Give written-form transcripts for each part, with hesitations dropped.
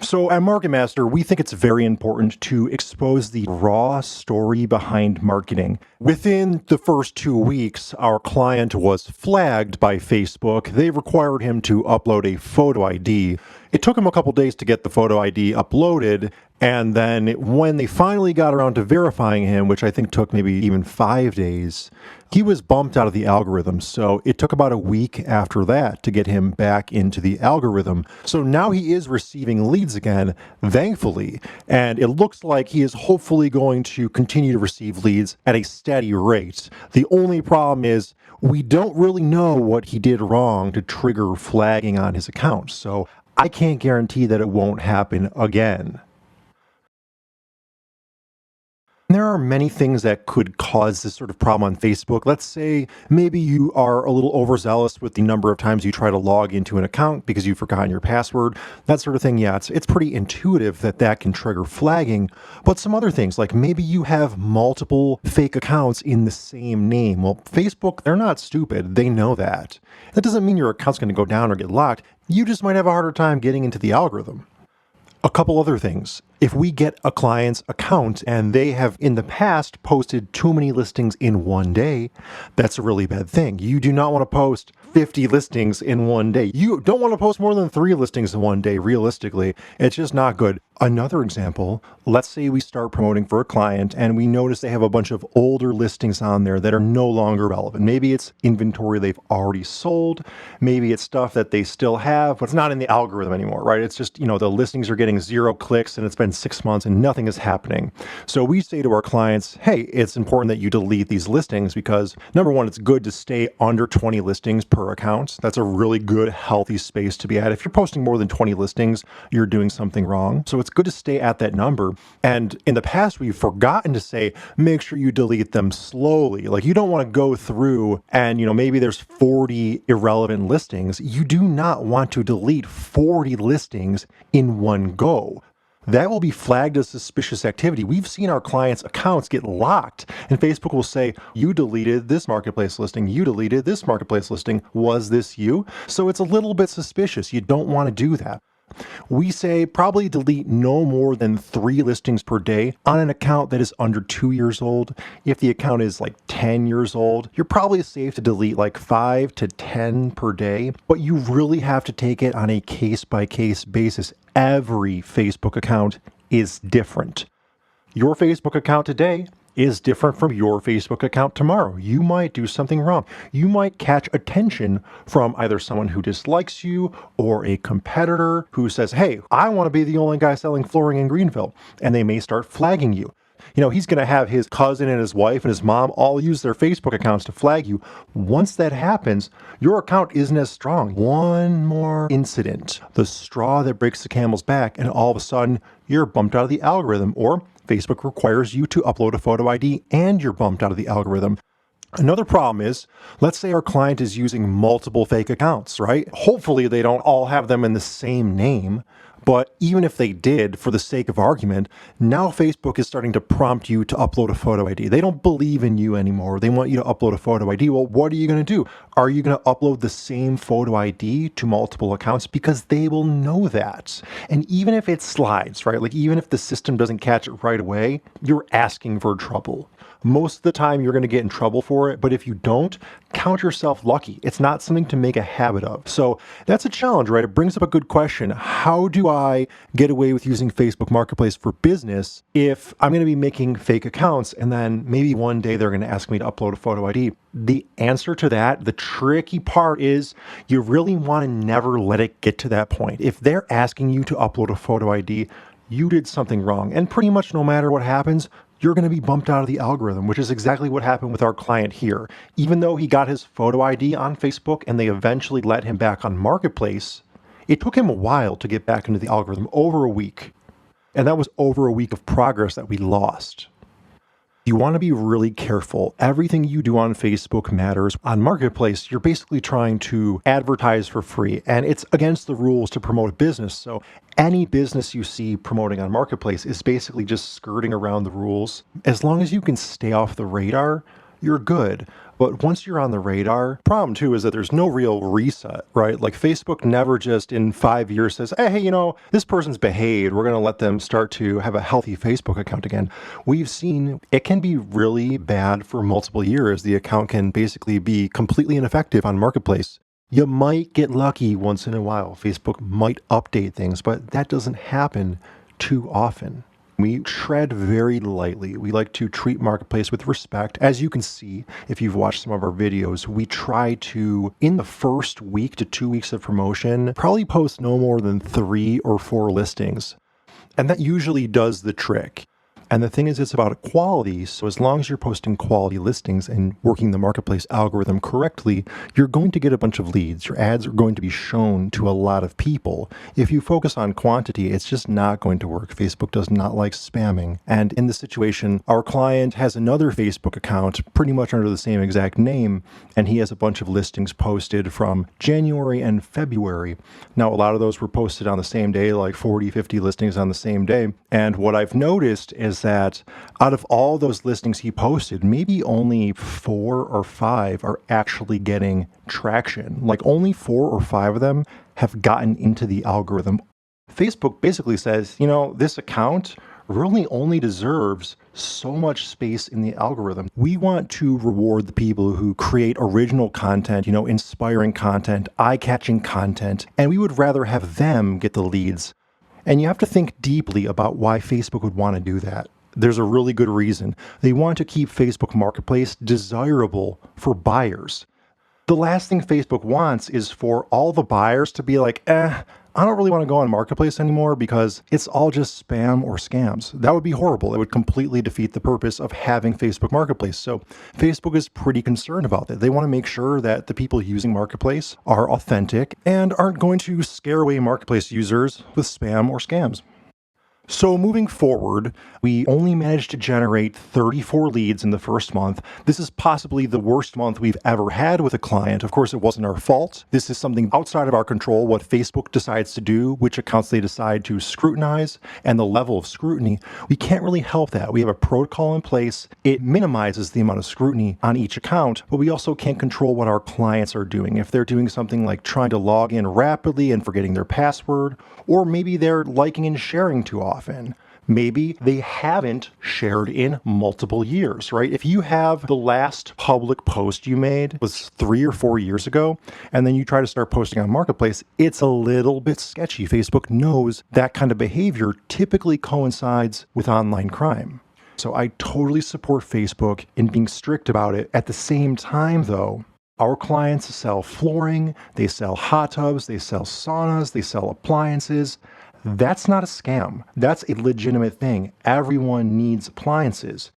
So at Market Master, we think it's very important to expose the raw story behind marketing. Within the first 2 weeks, our client was flagged by Facebook. They required him to upload a photo ID. It took him a couple days to get the photo ID uploaded. And then when they finally got around to verifying him, which I think took maybe even 5 days, he was bumped out of the algorithm. So it took about a week after that to get him back into the algorithm. So now he is receiving leads again, thankfully. And it looks like he is hopefully going to continue to receive leads at a steady rate. The only problem is we don't really know what he did wrong to trigger flagging on his account. So I can't guarantee that it won't happen again. There are many things that could cause this sort of problem on Facebook. Let's say maybe you are a little overzealous with the number of times you try to log into an account because you've forgotten your password, that sort of thing. Yeah, it's pretty intuitive that that can trigger flagging. But some other things, like maybe you have multiple fake accounts in the same name. Well, Facebook, they're not stupid. They know that. That doesn't mean your account's going to go down or get locked. You just might have a harder time getting into the algorithm. A couple other things. If we get a client's account and they have in the past posted too many listings in one day, that's a really bad thing. You do not want to post 50 listings in one day. You don't want to post more than 3 listings in one day, realistically. It's just not good. Another example, let's say we start promoting for a client and we notice they have a bunch of older listings on there that are no longer relevant. Maybe it's inventory they've already sold. Maybe it's stuff that they still have, but it's not in the algorithm anymore, right? It's just, the listings are getting 0 clicks and it's been 6 months and nothing is happening. So we say to our clients, hey, it's important that you delete these listings because number one, it's good to stay under 20 listings per account. That's a really good, healthy space to be at. If you're posting more than 20 listings, you're doing something wrong. So it's good to stay at that number. And in the past, we've forgotten to say, make sure you delete them slowly. Like you don't want to go through and, maybe there's 40 irrelevant listings. You do not want to delete 40 listings in one go. That will be flagged as suspicious activity. We've seen our clients' accounts get locked, and Facebook will say, you deleted this marketplace listing, you deleted this marketplace listing, was this you? So it's a little bit suspicious. You don't want to do that. We say probably delete no more than 3 listings per day on an account that is under 2 years old. If the account is like 10 years old, you're probably safe to delete like 5 to 10 per day, but you really have to take it on a case-by-case basis. Every Facebook account is different. Your Facebook account today is different from your Facebook account tomorrow. You might do something wrong. You might catch attention from either someone who dislikes you or a competitor who says, hey, I want to be the only guy selling flooring in Greenville. And they may start flagging you. He's going to have his cousin and his wife and his mom all use their Facebook accounts to flag you. Once that happens, your account isn't as strong. One more incident, the straw that breaks the camel's back, and all of a sudden you're bumped out of the algorithm, or Facebook requires you to upload a photo ID and you're bumped out of the algorithm. Another problem is, let's say our client is using multiple fake accounts, right? Hopefully they don't all have them in the same name. But even if they did, for the sake of argument, now Facebook is starting to prompt you to upload a photo ID. They don't believe in you anymore. They want you to upload a photo ID. Well, what are you going to do? Are you going to upload the same photo ID to multiple accounts? Because they will know that. And even if it slides, right? Like even if the system doesn't catch it right away, you're asking for trouble. Most of the time you're going to get in trouble for it, but if you don't, count yourself lucky. It's not something to make a habit of. So that's a challenge, right? It brings up a good question. How do I get away with using Facebook Marketplace for business if I'm going to be making fake accounts and then maybe one day they're going to ask me to upload a photo ID? The answer to that, the tricky part is you really want to never let it get to that point. If they're asking you to upload a photo ID, you did something wrong. And pretty much no matter what happens, you're going to be bumped out of the algorithm, which is exactly what happened with our client here. Even though he got his photo ID on Facebook and they eventually let him back on Marketplace, it took him a while to get back into the algorithm, over a week. And that was over a week of progress that we lost. You want to be really careful. Everything you do on Facebook matters. On Marketplace, you're basically trying to advertise for free, and it's against the rules to promote a business. So any business you see promoting on Marketplace is basically just skirting around the rules. As long as you can stay off the radar, you're good. But once you're on the radar, problem too is that there's no real reset, right? Like Facebook never just in 5 years says, hey, this person's behaved. We're going to let them start to have a healthy Facebook account again. We've seen it can be really bad for multiple years. The account can basically be completely ineffective on Marketplace. You might get lucky once in a while. Facebook might update things, but that doesn't happen too often. We tread very lightly. We like to treat Marketplace with respect. As you can see, if you've watched some of our videos, we try to, in the first week to 2 weeks of promotion, probably post no more than 3 or 4 listings. And that usually does the trick. And the thing is, it's about quality. So as long as you're posting quality listings and working the Marketplace algorithm correctly, you're going to get a bunch of leads. Your ads are going to be shown to a lot of people. If you focus on quantity, it's just not going to work. Facebook does not like spamming. And in this situation, our client has another Facebook account pretty much under the same exact name, and he has a bunch of listings posted from January and February. Now, a lot of those were posted on the same day, like 40, 50 listings on the same day. And what I've noticed is that out of all those listings he posted, maybe only 4 or 5 are actually getting traction. Like only 4 or 5 of them have gotten into the algorithm. Facebook basically says, this account really only deserves so much space in the algorithm. We want to reward the people who create original content, inspiring content, eye-catching content, and we would rather have them get the leads. And you have to think deeply about why Facebook would want to do that. There's a really good reason. They want to keep Facebook Marketplace desirable for buyers. The last thing Facebook wants is for all the buyers to be like, I don't really want to go on Marketplace anymore because it's all just spam or scams. That would be horrible. It would completely defeat the purpose of having Facebook Marketplace. So Facebook is pretty concerned about that. They want to make sure that the people using Marketplace are authentic and aren't going to scare away Marketplace users with spam or scams. So moving forward, we only managed to generate 34 leads in the first month. This is possibly the worst month we've ever had with a client. Of course, it wasn't our fault. This is something outside of our control, what Facebook decides to do, which accounts they decide to scrutinize, and the level of scrutiny. We can't really help that. We have a protocol in place. It minimizes the amount of scrutiny on each account, but we also can't control what our clients are doing. If they're doing something like trying to log in rapidly and forgetting their password, or maybe they're liking and sharing too often. Maybe they haven't shared in multiple years, right? If you have the last public post you made was 3 or 4 years ago, and then you try to start posting on Marketplace, it's a little bit sketchy. Facebook knows that kind of behavior typically coincides with online crime. So I totally support Facebook in being strict about it. At the same time, though, our clients sell flooring, they sell hot tubs, they sell saunas, they sell appliances. That's not a scam. That's a legitimate thing. Everyone needs appliances.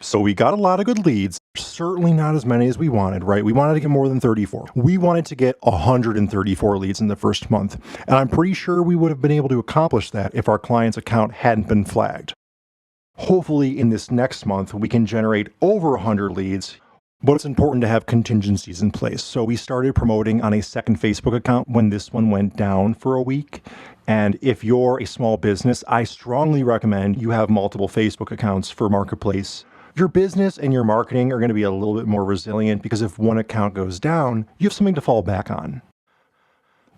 So we got a lot of good leads, certainly not as many as we wanted, right? We wanted to get more than 34. We wanted to get 134 leads in the first month. And I'm pretty sure we would have been able to accomplish that if our client's account hadn't been flagged. Hopefully in this next month, we can generate over 100 leads. But it's important to have contingencies in place. So we started promoting on a second Facebook account when this one went down for a week. And if you're a small business, I strongly recommend you have multiple Facebook accounts for Marketplace. Your business and your marketing are going to be a little bit more resilient because if one account goes down, you have something to fall back on.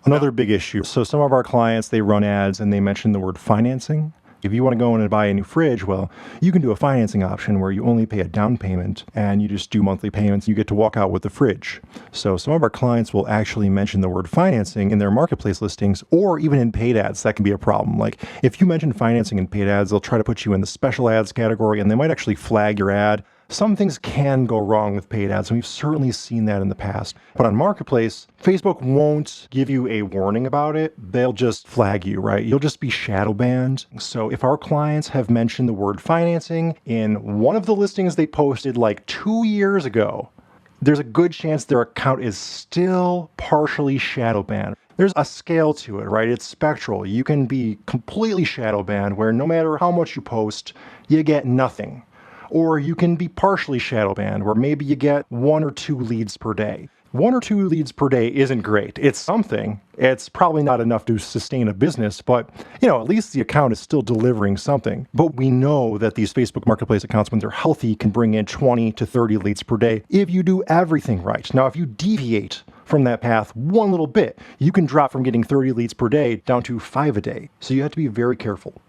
Another big issue. So some of our clients, they run ads and they mention the word financing. If you want to go in and buy a new fridge, well, you can do a financing option where you only pay a down payment and you just do monthly payments. You get to walk out with the fridge. So some of our clients will actually mention the word financing in their Marketplace listings or even in paid ads. That can be a problem. Like if you mention financing in paid ads, they'll try to put you in the special ads category and they might actually flag your ad. Some things can go wrong with paid ads, and we've certainly seen that in the past. But on Marketplace, Facebook won't give you a warning about it. They'll just flag you, right? You'll just be shadow banned. So if our clients have mentioned the word financing in one of the listings they posted like 2 years ago, there's a good chance their account is still partially shadow banned. There's a scale to it, right? It's spectral. You can be completely shadow banned where no matter how much you post, you get nothing. Or you can be partially shadow banned where maybe you get 1 or 2 leads per day. 1 or 2 leads per day isn't great. It's something. It's probably not enough to sustain a business, but at least the account is still delivering something. But we know that these Facebook Marketplace accounts, when they're healthy, can bring in 20 to 30 leads per day if you do everything right. Now, if you deviate from that path one little bit, you can drop from getting 30 leads per day down to 5 a day. So you have to be very careful.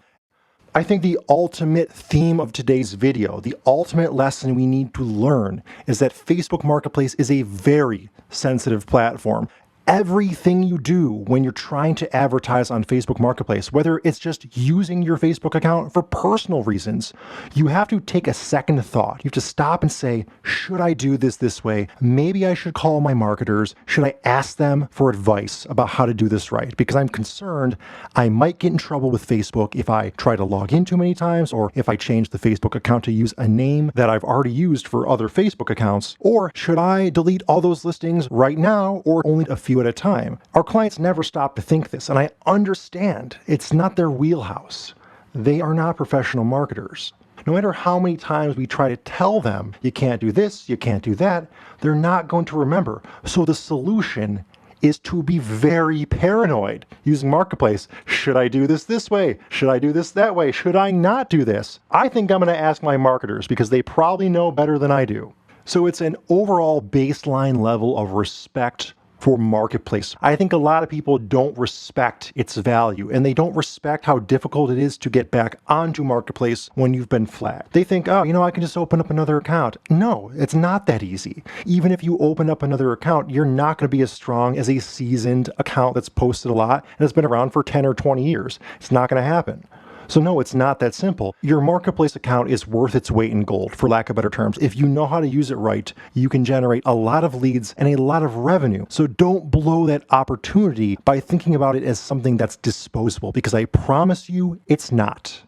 I think the ultimate theme of today's video, the ultimate lesson we need to learn, is that Facebook Marketplace is a very sensitive platform. Everything you do when you're trying to advertise on Facebook Marketplace, whether it's just using your Facebook account for personal reasons, you have to take a second thought. You have to stop and say, should I do this way? Maybe I should call my marketers. Should I ask them for advice about how to do this right? Because I'm concerned I might get in trouble with Facebook if I try to log in too many times, or if I change the Facebook account to use a name that I've already used for other Facebook accounts. Or should I delete all those listings right now, or only a few at a time? Our clients never stop to think this, and I understand it's not their wheelhouse. They are not professional marketers. No matter how many times we try to tell them, you can't do this, you can't do that, they're not going to remember. So the solution is to be very paranoid using Marketplace. Should I do this way? Should I do this that way? Should I not do this? I think I'm going to ask my marketers because they probably know better than I do. So it's an overall baseline level of respect for Marketplace. I think a lot of people don't respect its value, and they don't respect how difficult it is to get back onto Marketplace when you've been flagged. They think, oh, I can just open up another account. No, it's not that easy. Even if you open up another account, you're not going to be as strong as a seasoned account that's posted a lot and has been around for 10 or 20 years. It's not going to happen. So no, it's not that simple. Your Marketplace account is worth its weight in gold, for lack of better terms. If you know how to use it right, you can generate a lot of leads and a lot of revenue. So don't blow that opportunity by thinking about it as something that's disposable, because I promise you it's not.